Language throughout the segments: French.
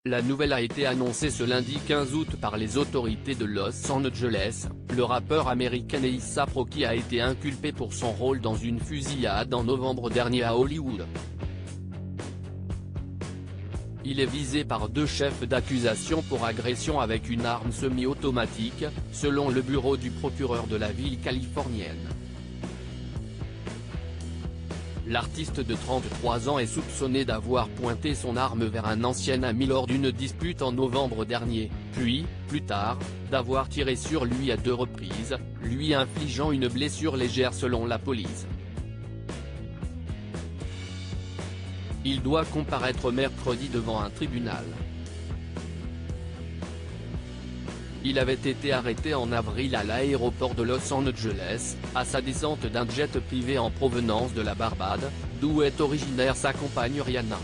La nouvelle a été annoncée ce lundi 15 août par les autorités de Los Angeles. Le rappeur américain A$AP Rocky a été inculpé pour son rôle dans une fusillade en novembre dernier à Hollywood. Il est visé par 2 chefs d'accusation pour agression avec une arme semi-automatique, selon le bureau du procureur de la ville californienne. L'artiste de 33 ans est soupçonné d'avoir pointé son arme vers un ancien ami lors d'une dispute en novembre dernier, puis, plus tard, d'avoir tiré sur lui à 2 reprises, lui infligeant une blessure légère selon la police. Il doit comparaître mercredi devant un tribunal. Il avait été arrêté en avril à l'aéroport de Los Angeles, à sa descente d'un jet privé en provenance de la Barbade, d'où est originaire sa compagne Rihanna.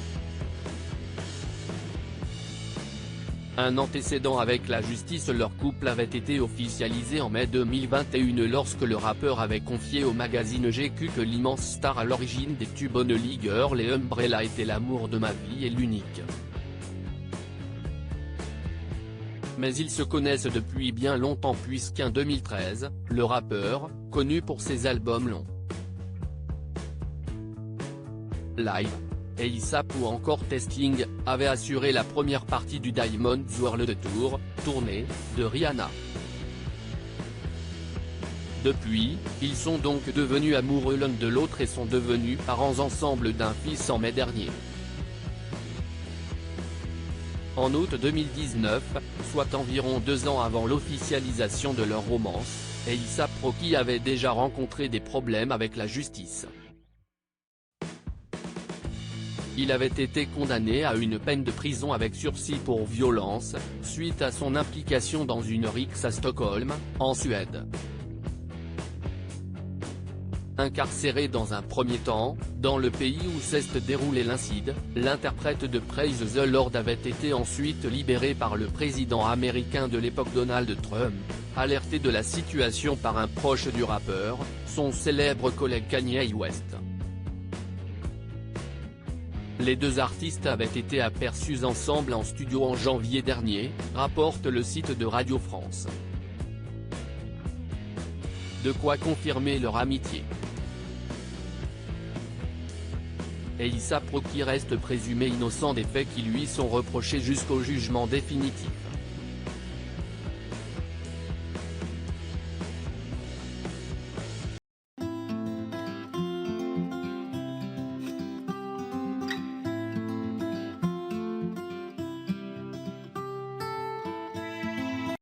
Un antécédent avec la justice. Leur couple avait été officialisé en mai 2021 lorsque le rappeur avait confié au magazine GQ que l'immense star à l'origine des tubes Only Girl et Umbrella était l'amour de ma vie et l'unique. Mais ils se connaissent depuis bien longtemps puisqu'en 2013, le rappeur, connu pour ses albums longs Live, A$AP ou encore Testing, avait assuré la première partie du Diamonds World Tour, tournée, de Rihanna. Depuis, ils sont donc devenus amoureux l'un de l'autre et sont devenus parents ensemble d'un fils en mai dernier. En août 2019, soit environ 2 ans avant l'officialisation de leur romance, A$AP Rocky avait déjà rencontré des problèmes avec la justice. Il avait été condamné à une peine de prison avec sursis pour violence, suite à son implication dans une rixe à Stockholm, en Suède. Incarcéré dans un premier temps, dans le pays où s'est déroulé l'incident, l'interprète de Praise the Lord avait été ensuite libéré par le président américain de l'époque Donald Trump, alerté de la situation par un proche du rappeur, son célèbre collègue Kanye West. Les 2 artistes avaient été aperçus ensemble en studio en janvier dernier, rapporte le site de Radio France. De quoi confirmer leur amitié. A$AP Rocky reste présumé innocent des faits qui lui sont reprochés jusqu'au jugement définitif.